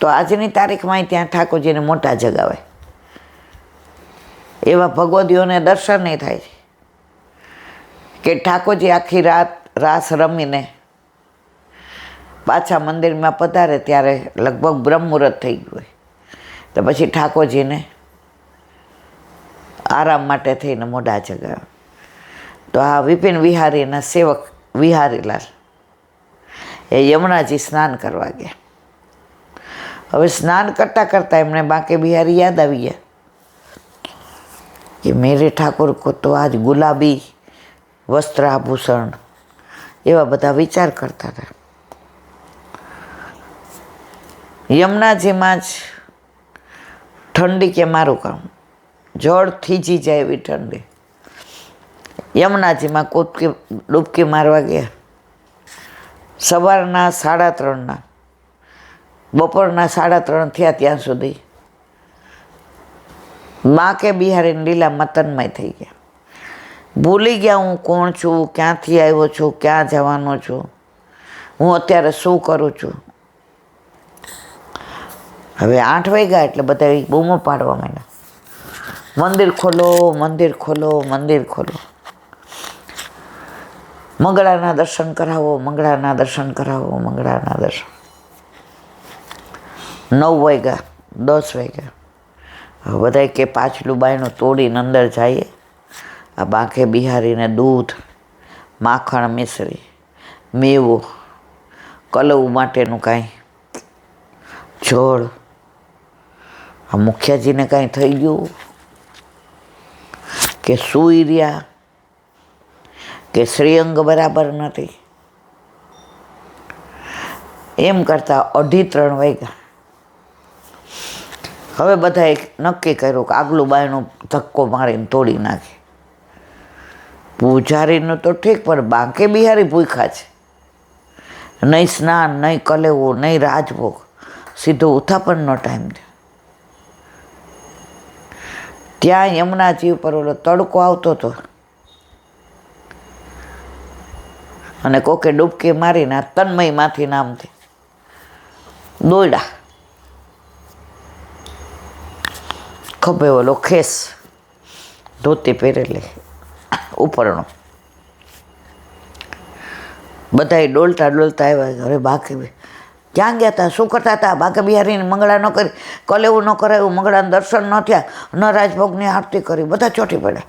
તો આજની તારીખમાં ત્યાં ઠાકોરજીને મોટા જગાવે, એવા ભગવદીઓને દર્શન નહીં થાય કે ઠાકોરજી આખી રાત રાસ રમીને પાછા મંદિરમાં પધારે ત્યારે લગભગ બ્રહ્મ મુહૂર્ત થઈ ગયું હોય, તો પછી ઠાકોરજીને આરામ માટે થઈને મોઢા જગાવે. તો આ વિપિન વિહારીના સેવક વિહારીલાલ એ યમુનાજી સ્નાન કરવા ગયા. હવે સ્નાન કરતાં કરતાં એમને બાંકે બિહારી યાદ આવી ગયા કે મેરે ઠાકોર કો તો આજ ગુલાબી વસ્ત્ર આભૂષણ, એવા બધા વિચાર કરતા હતા. યમુનાજીમાં જ ઠંડી કે મારું કામ, જળ થીજી જાય એવી ઠંડી. યમુનાજીમાં કૂદકી ડૂબકી મારવા ગયા. સવારના 3:30 બપોરના 3:30 થયા ત્યાં સુધી બાંકે બિહારીને લીલામાં તન્મય થઈ ગયા. ભૂલી ગયા હું કોણ છું, ક્યાંથી આવ્યો છું, ક્યાં જવાનો છું, હું અત્યારે શું કરું છું. હવે 8 વાગ્યા એટલે બધા બૂમો પાડવા માંડ્યા, મંદિર ખોલો, મંદિર ખોલો, મંદિર ખોલો, મંગળાના દર્શન કરાવો, મંગળાના દર્શન કરાવો, મંગળાના દર્શન. 9 વાગ્યા, 10 વાગ્યા. હવે બધા કે પાછલું બાયણું તોડીને અંદર જઈએ. આ બાંકે બિહારીને દૂધ, માખણ, મિશ્રી, મેવો, કલવું માટેનું કાંઈ જળ. આ મુખિયાજીને કાંઈ થઈ ગયું કે સૂઈ રહ્યા કે શ્રીઅંગ બરાબર નથી, એમ કરતાં 2:30 વાગ્યા. હવે બધાએ નક્કી કર્યું કે આગલું બાયણું ધક્કો મારીને તોડી નાખે. પૂજારીનું તો ઠીક, પણ બાંકે બિહારી ભૂખ્યા છે. નહીં સ્નાન, નહીં કલેવું, નહીં રાજભોગ, સીધો ઉથાપનનો ટાઈમ થયો. ત્યાં યમુનાજી ઉપર ઓલો તડકો આવતો હતો અને કોકે ડૂબકી મારીને આ તન્મયમાંથી નામથી દોડ્યા. ખભે ઓલો ખેસ, ધોતી પહેરેલી ઉપરનો, બધાએ ડોલતા ડોલતા આવ્યા. હવે બાંકે ક્યાં ગયા હતા, શું કરતા હતા? બાંકે બિહારીને મંગળા ન કરી, કલેવું ન કરાયું, મંગળાના દર્શન ન થયા, ન રાજભોગની આરતી કરી, બધા ચોંટી પડ્યા.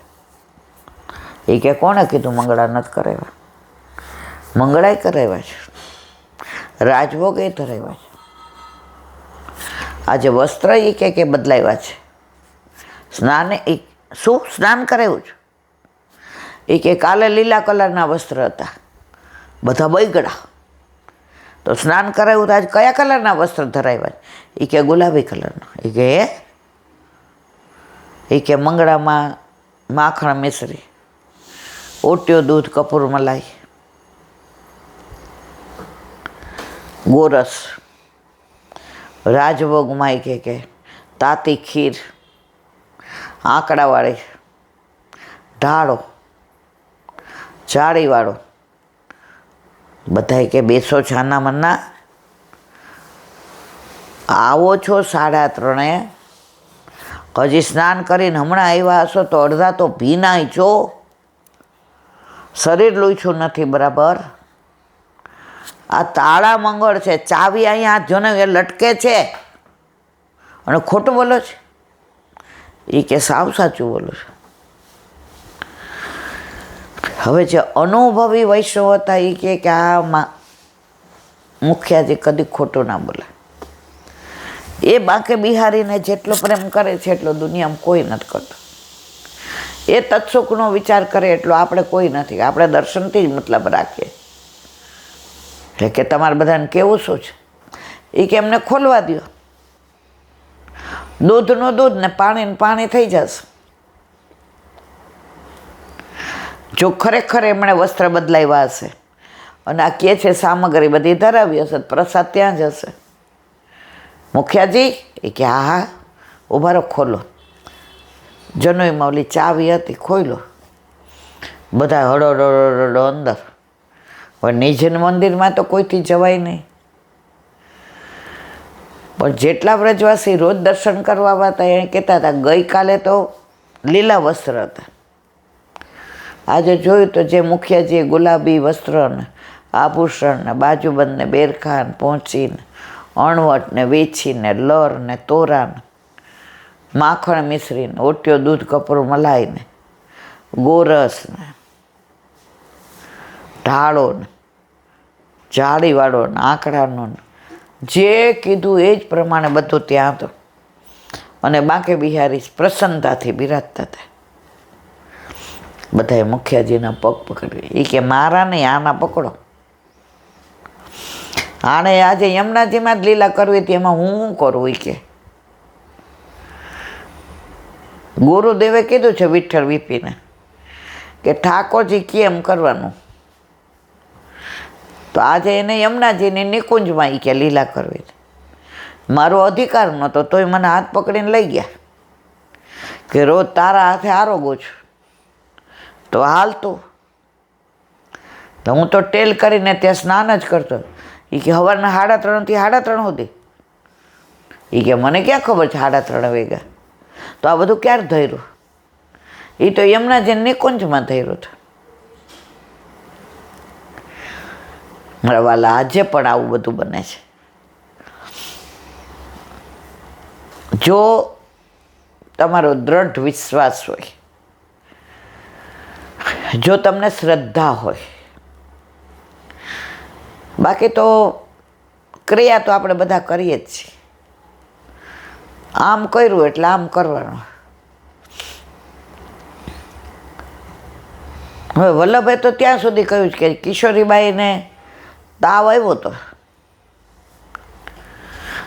એ કે કોણે કીધું મંગળા નથી કરાવ્યા? મંગળાએ કરાવ્યા છે, રાજભોગ એ ધરાવ્યા છે. આજે વસ્ત્ર એ કે બદલાવ્યા છે. સ્નાન એ શું સ્નાન કરાવ્યું છે? એ કે કાલે લીલા કલરના વસ્ત્ર હતા, બધા બગડા, તો સ્નાન કરાવ્યું તો આજ કયા કલરના વસ્ત્ર ધરાવ્યા? એ કે ગુલાબી કલરના. એ કે મંગળામાં માખણ, મિશ્રી, ઓટ્યો દૂધ, કપૂર મલાઈ, ગોરસ, રાજભોગમાં એ કે તાતી ખીર, આંકડાવાળી, ઢાળો, જાળીવાળો. બધાએ કે બેસો છાના મના, આવો છો 3:30, હજી સ્નાન કરીને હમણાં આવ્યા હશો તો અડધા તો ભીનાય છો, શરીર લૂછું નથી બરાબર. આ તાળા મંગળ છે, ચાવી અહીંયા હાથ જોને એ લટકે છે અને ખોટું બોલો છે? એ કે સાવ સાચું બોલું છું. હવે જે અનુભવી વૈષ્ણવ હતા એ કે આ મુખિયાજી કદી ખોટું ના બોલે. એ બાંકે બિહારીને જેટલો પ્રેમ કરે છે એટલો દુનિયામાં કોઈ નથી કરતો. એ તત્સુખનો વિચાર કરે એટલો આપણે કોઈ નથી. આપણે દર્શનથી જ મતલબ રાખીએ. એટલે કે તમારે બધાને કેવું શું છે? એ કે એમને ખોલવા દો, દૂધનું દૂધ ને પાણીનું પાણી થઈ જશે. જો ખરેખર એમણે વસ્ત્ર બદલાવ્યા હશે અને આ કહે છે સામગ્રી બધી ધરાવી હશે, પ્રસાદ ત્યાં જ હશે. મુખિયાજી એ કે હા હા ઊભા રહો, ખોલો. જનોઈમાં ઓલી ચાવી હતી, ખોલો. બધા હળો અંદર. હવે નિજન મંદિરમાં તો કોઈથી જવાય નહીં. પણ જેટલા વ્રજવાસી રોજ દર્શન કરવા હતા એ કહેતા હતા ગઈકાલે તો લીલા વસ્ત્ર હતા, આજે જોયું તો જે મુખિયાજીએ ગુલાબી વસ્ત્રને આભૂષણને બાજુબંધને બેરખાને પહોંચીને અણવટને વીછીને લરને તોરાને માખણ મિશ્રીને ઓટ્યો દૂધ કપૂર મલાઈને ગોરસને ઢાળોને જાળીવાળો ને આંકડાનો જે કીધું એ જ પ્રમાણે બધું ત્યાં હતું. અને બાંકે બિહારી પ્રસન્નતાથી બિરાજતા હતા. બધાએ મુખિયાજીના પગ પકડી. એ કે મારા નહીં, આના પકડો. આને આજે યમુનાજીમાં જ લીલા કરવી હતી, એમાં હું શું કરું? એ કે ગુરુદેવે કીધું છે વિઠ્ઠલ વીપીને કે ઠાકોરજી કેમ કરવાનું, તો આજે એને યમુનાજીની નિકુંજમાં એ કે લીલા કરવી. મારો અધિકાર નહોતો તોય મને હાથ પકડીને લઈ ગયા કે રોજ તારા હાથે આરોગું છું તો હાલતું. તો હું તો ટેલ કરીને ત્યાં સ્નાન જ કરતો. એ કે સવારના 3:30 થી 3:30 સુધી. એ કે મને ક્યાં ખબર છે 3:30 વાગ્યા? તો આ બધું ક્યારે ધર્યું? એ તો યમુનાજી નિકુંજમાં ધર્યું હતું. મારા વાલા, આજે પણ આવું બધું બને છે. જો તમારો દ્રઢ વિશ્વાસ હોય, જો તમને શ્રદ્ધા હોય, બાકી તો ક્રિયા તો આપણે બધા કરીએ જ છીએ. આમ કર્યું એટલે આમ કરવાનું. હવે વલ્લભે તો ત્યાં સુધી કહ્યું કે કિશોરીબાઈને તાવ આવ્યો હતો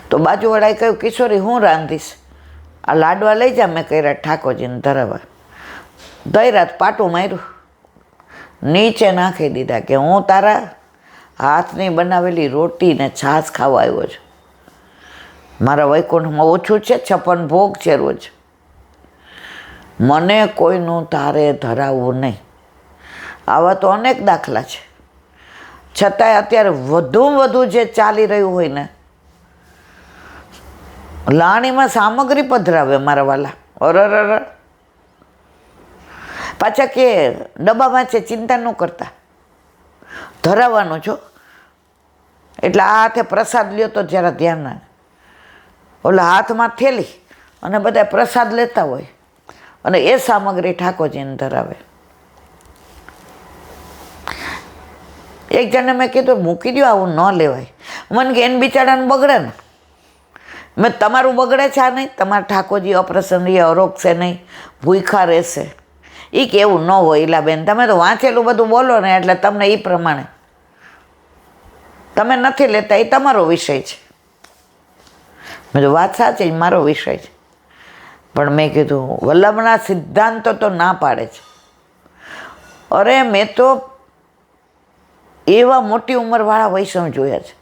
તો બાજુવાળાએ કહ્યું કિશોરી હું રાંધીશ, આ લાડવા લઈ જા. મેં કર્યા ઠાકોરજીને ધરાવવા. દઈ પાટું માર્યું, નીચે નાખી દીધા કે હું તારા હાથની બનાવેલી રોટી ને છાશ ખાવા આવ્યો છું. મારા વૈકુંઠમાં ઓછું છે, 56 ભોગ છે રોજ. મને કોઈનું તારે ધરાવવું નહીં. આવા તો અનેક દાખલા છે. છતાંય અત્યારે વધુમાં વધુ જે ચાલી રહ્યું હોય ને, લાણીમાં સામગ્રી પધરાવે મારા વાલા. અરર, પાછા કે ડબ્બામાં છે, ચિંતા ન કરતા, ધરાવવાનું છો. એટલે આ હાથે પ્રસાદ લ્યો તો જરા ધ્યાન ના. ઓલા હાથમાં થેલી અને બધા પ્રસાદ લેતા હોય અને એ સામગ્રી ઠાકોરજીને ધરાવે. એક જણે મેં કીધું મૂકી દો, આવું ન લેવાય. મને કે એને બિચારાને બગડે ને. મેં તમારું બગડે છે આ નહીં, તમારા ઠાકોરજી અપ્રસન્ન અરોગશે નહીં, ભૂખા રહેશે. એ કે એવું ન હોય ઈલાબેન, તમે તો વાંચેલું બધું બોલો ને એટલે તમને એ પ્રમાણે. તમે નથી લેતા એ તમારો વિષય છે. મેં તો વાત સાચી, મારો વિષય છે. પણ મેં કીધું વલ્લભના સિદ્ધાંતો તો ના પાડે છે. અરે મેં તો એવા મોટી ઉંમરવાળા વૈષ્ણવ જોયા છે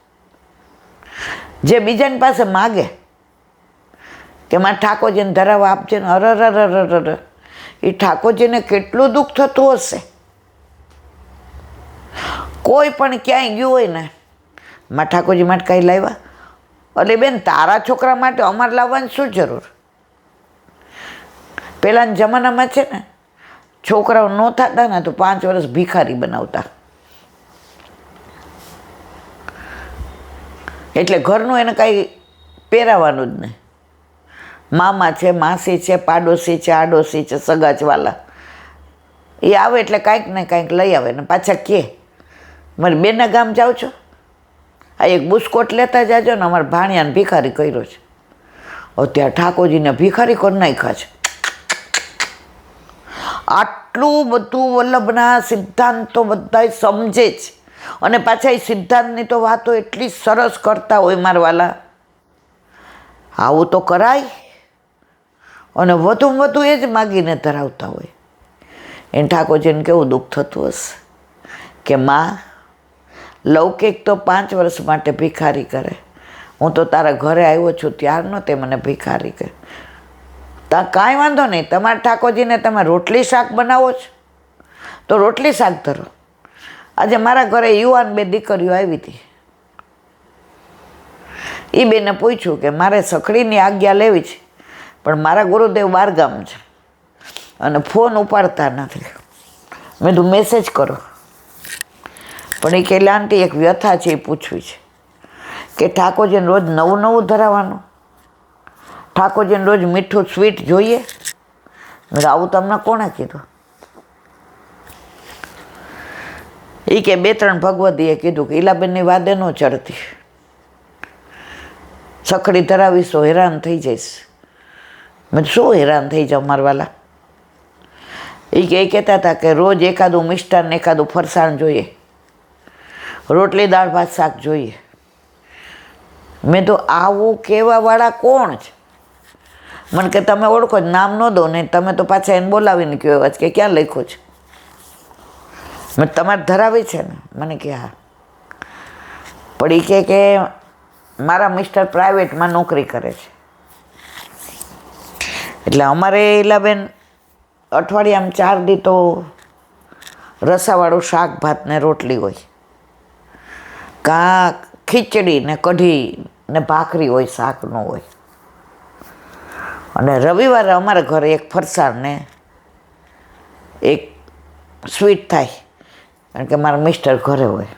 જે બીજાની પાસે માગે કે મારે ઠાકોરજીને ધરાવવા આપજે ને. અરર, એ ઠાકોરજીને કેટલું દુઃખ થતું હશે. કોઈ પણ ક્યાંય ગયું હોય ને, મારા ઠાકોરજી માટે કાંઈ લાવ્યા? એટલે બેન, તારા છોકરા માટે અમારે લાવવાની શું જરૂર? પહેલાંના જમાનામાં છે ને, છોકરાઓ ન થતા ને તો 5 વર્ષ ભિખારી બનાવતા. એટલે ઘરનું એને કાંઈ પહેરાવાનું જ નહીં. મામા છે, માસી છે, પાડોશી છે, આડોશી છે, સગાજવાલા એ આવે એટલે કાંઈક ને કાંઈક લઈ આવે ને પાછા કે મારી બેનના ગામ જાઓ છો, આ એક બુસ્કોટ લેતા જાજો ને, અમારા ભાણિયાને ભિખારી કર્યો છે. અત્યારે ઠાકોરજીને ભિખારી કરી નાખ્યા છે. આટલું બધું વલ્લભના સિદ્ધાંતો બધા સમજે છે અને પાછા એ સિદ્ધાંતની તો વાતો એટલી સરસ કરતા હોય મારા વાલા. આવું તો કરાય અને વધુમાં વધુ એ જ માગીને ધરાવતા હોય. એને ઠાકોરજીને કેવું દુઃખ થતું હશે કે માં, લૌકિક તો 5 વર્ષ માટે ભિખારી કરે, હું તો તારા ઘરે આવ્યો છું ત્યારનો તે મને ભિખારી કરે. તા કાંઈ વાંધો નહીં, તમારા ઠાકોરજીને તમે રોટલી શાક બનાવો છો તો રોટલી શાક ધરો. આજે મારા ઘરે યુવાન 2 દીકરીઓ આવી હતી, એ બેને પૂછ્યું કે મારે સખડીની આજ્ઞા લેવી છે, પણ મારા ગુરુદેવ બહારગામ છે અને ફોન ઉપાડતા નથી. મેં તું મેસેજ કરો. પણ એ કે આંટી એક વ્યથા છે, એ પૂછવી છે કે ઠાકોરજીને રોજ નવું નવું ધરાવવાનું, ઠાકોરજીને રોજ મીઠું સ્વીટ જોઈએ. આવું તમને કોણે કીધું? એ કે 2-3 ભગવતીએ કીધું કે ઈલાબેનની વાદે ન ચડતી, સખડી ધરાવીશ તો હેરાન થઈ જઈશ. મેં શું હેરાન થઈ જાઉં મારા વાલા? એ કહેતા હતા કે રોજ એકાદું મિષ્ટાન ને એકાદું ફરસાણ જોઈએ, રોટલી દાળ ભાત શાક જોઈએ. મેં તો આવું કહેવાવાળા કોણ છે? મને કે તમે ઓળખો જ, નામ ન દો ને તમે તો પાછા એને બોલાવીને કહો કે ક્યાં લખ્યું છે? મેં તમારે ધરાવી છે ને? મને કે હા. પણ એ કે મારા મિસ્ટર પ્રાઇવેટમાં નોકરી કરે છે. એટલે અમારે ઈલાબેન અઠવાડિયામાં 4 દી તો રસાવાળું શાક ભાત ને રોટલી હોય, કાં ખીચડી ને કઢી ને ભાખરી હોય, શાક ન હોય. અને રવિવારે અમારા ઘરે એક ફરસાણ ને એક સ્વીટ થાય, કારણ કે મારા મિસ્ટર ઘરે હોય.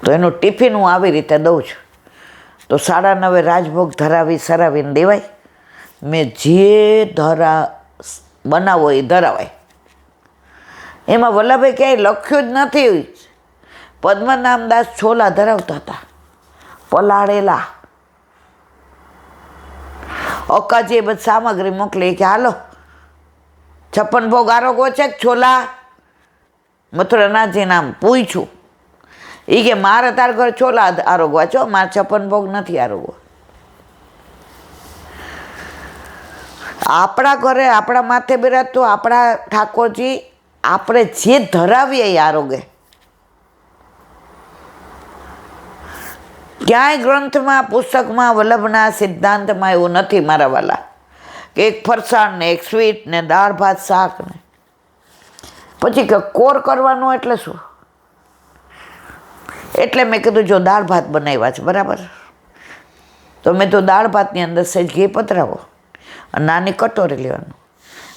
તો એનું ટિફિન હું આવી રીતે દઉં છું. તો 9:30 રાજભોગ ધરાવી સરાવીને દેવાય. મેં જે બનાવો એ ધરાવાય. એમાં વલ્લભભાઈ ક્યાંય લખ્યું જ નથી. પદ્મનામદાસ છોલા ધરાવતા હતા, પલાળેલા. અક્કાજીએ બધી સામગ્રી મોકલી કે હાલો 56 ભોગ આરોગો છે કે છોલા? મથુરાનાથજી નામ પૂછ્યું. એ કે મારે તાર ઘર છોલા આરોગવા છો, મારે 56 ભોગ નથી આરોગવા. આપણા ઘરે આપણા માથે બિરાજતું આપણા ઠાકોરજી, આપણે જે ધરાવીએ એ આરોગે. ક્યાંય ગ્રંથમાં પુસ્તકમાં વલ્લભના સિદ્ધાંતમાં એવું નથી મારા વાલા કે એક ફરસાણ ને એક સ્વીટ ને દાળ ભાત શાક ને પછી કે કોર કરવાનું એટલે શું? એટલે મેં કીધું જો દાળ ભાત બનાવ્યા છે બરાબર, તો મેં તો દાળ ભાતની અંદર સહેજ ઘી પધરાવો, નાની કટોરી લેવાનું.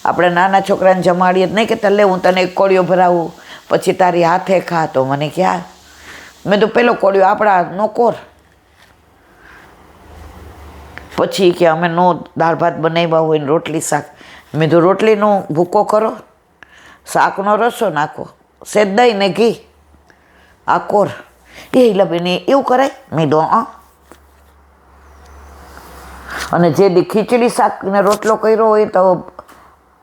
આપણે નાના છોકરાને જમાડીએ નહીં કે લે હું તને એક કોળિયો ભરાવું પછી તારી હાથે ખા. તો મને ક્યાં, મેં તો પેલો કોળિયો આપણા હાથનો કોર. પછી કે અમે નો દાળ ભાત બનાવ્યા હોય ને રોટલી શાક. મેં તો રોટલીનો ભૂકો કરો, શાકનો રસો નાખો, સહેજ દહીં ને ઘી, આ કોર. એ ઈલાબેન એવું કરાય? મેં તો અને જે દી ખીચડી શાક ને રોટલો કર્યો હોય તો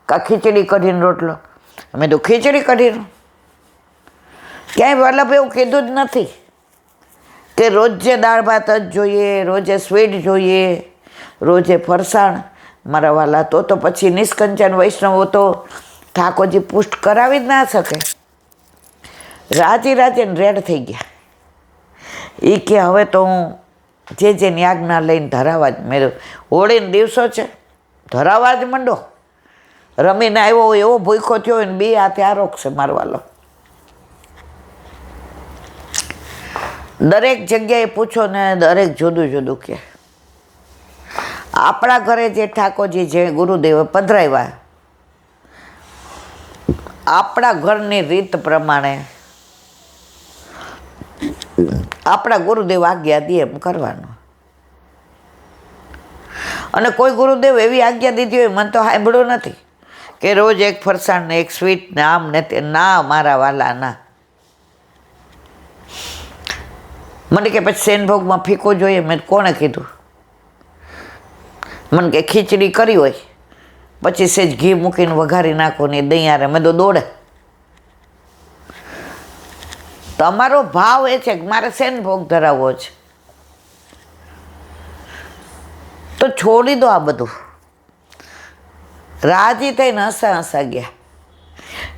કાં ખીચડી કઢીને રોટલો, મેં તો ખીચડી કઢીનો. ક્યાંય વલ્લભ એવું કીધું જ નથી કે રોજે દાળ ભાત જ જોઈએ, રોજે સ્વીટ જોઈએ, રોજે ફરસાણ. મારા વાલા તો પછી નિષ્કંચન વૈષ્ણવો તો ઠાકોરજી પુષ્ટ કરાવી જ ના શકે. રાજી રાજીને રેડ થઈ ગયા. એ કે હવે તો હું જેની આજ્ઞા લઈને ધરાવા જ. મેં હોળીના દિવસો છે, ધરાવા જ મંડો. રમીને આવ્યો હોય એવો ભૂખો થયો હોય ને 2 હાથે આરોગશે મારવાલો. દરેક જગ્યાએ પૂછો ને દરેક જુદું જુદું કે. આપણા ઘરે જે ઠાકોરજી જે ગુરુદેવે પધરાવ્યા, આપણા ઘરની રીત પ્રમાણે આપણા ગુરુદેવ આજ્ઞા દે એમ કરવાનું. અને કોઈ ગુરુદેવ એવી આજ્ઞા દીધી હોય મને તો સાંભળ્યું નથી કે રોજ એક ફરસાણ ને એક સ્વીટ ને આમ ને તે. ના મારા વાલા ના. મને કે પછી સેનભોગમાં ફીકો જોઈએ. મેં કોણે કીધું? મને કે ખીચડી કરી હોય પછી સહેજ ઘી મૂકીને વઘારી નાખો ને દહીં હારે. મેં તો દોડે. તમારો ભાવ એ છે કે મારે સેનભોગ ધરાવવો છે તો છોડી દો આ બધું. રાજી થઈને હસા હસા ગયા.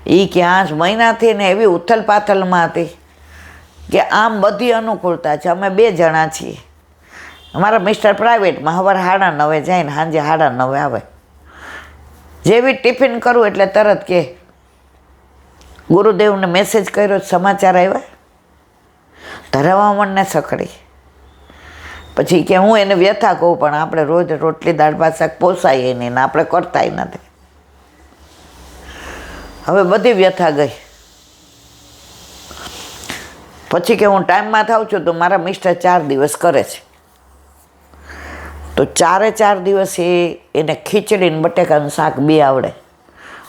એ ક્યાં જ મહિનાથી ને એવી ઉથલ પાથલમાં હતી કે આમ બધી અનુકૂળતા છે. અમે 2 જણા છીએ. અમારા મિસ્ટર પ્રાઇવેટમાં સવારે 9:30 જાય ને સાંજે 9:30 આવે. જેવી ટિફિન કરું એટલે તરત કે ગુરુદેવને મેસેજ કર્યો, સમાચાર આવ્યા. ધરાવવા માંડને સખડી. પછી કે હું એને વ્યથા કહું, પણ આપણે રોજ રોટલી દાળ ભાત શાક પોસાય નહીં ને આપણે કરતાય નથી. હવે બધી વ્યથા ગઈ. પછી કે હું ટાઈમમાં થાઉં છું તો મારા મિસ્ટર 4 દિવસ કરે છે. તો 4 દિવસ એને ખીચડી ને બટેકાનું શાક બે આવડે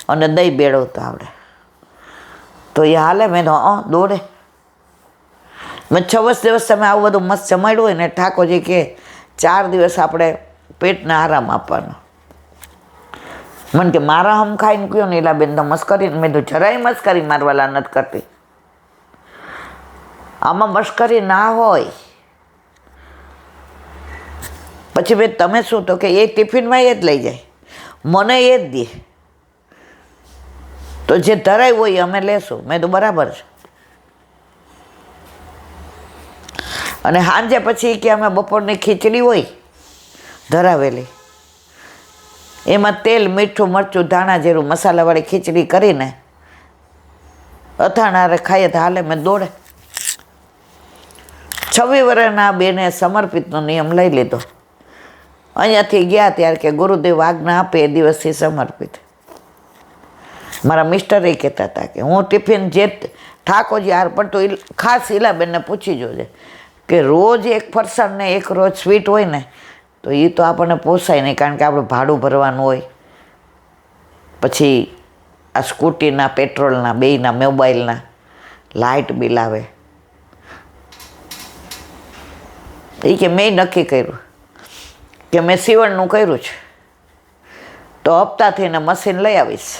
અને દહીં બેળવતો આવડે. તો એ હાલે. મેં દોડે. મેં 26 દિવસ તમે આવું બધું મસ્ત જમાડ્યું હોય ને, ઠાકોરજી કે 4 દિવસ આપણે પેટને આરામ આપવાનો. મને કે મારા હમ ખાઈને કયો ને એલા બેન તો મસ્કરી. મેં તો જરાય મસ્કરી મારવાલા નથી કરતી. આમાં મસ્કરી ના હોય. પછી ભાઈ તમે શું? તો કે એ ટિફિનમાં એ જ લઈ જાય, મને એ જ દે. તો જે ધરાય હોય અમે લેશું. મેં તો બરાબર છે. અને સાંજે પછી કે અમે બપોરની ખીચડી હોય ધરાવેલી, એમાં તેલ મીઠું મરચું ધાણા જીરું મસાલાવાળી ખીચડી કરીને અથાણારે ખાઈએ તો હાલે. મેં દોડે. 26 વર્ષના બેને સમર્પિતનો નિયમ લઈ લીધો. અહીંયાથી ગયા ત્યારે કે ગુરુદેવ આજ્ઞા આપે એ દિવસથી સમર્પિત. મારા મિસ્ટર એ કહેતા હતા કે હું ટિફિન જે ઠાકોરજી હાર પણ તો ખાસ ઈલાબેનને પૂછી જોજે કે રોજ એક ફરસાણ ને એક રોજ સ્વીટ હોય ને તો એ તો આપણને પોસાય નહીં, કારણ કે આપણે ભાડું ભરવાનું હોય, પછી આ સ્કૂટીના પેટ્રોલના બેયના મોબાઈલના લાઇટ બિલ આવે. એ કે મેં નક્કી કર્યું કે મેં સીવણનું કર્યું છે તો હપ્તા થઈને મશીન લઈ આવીશ.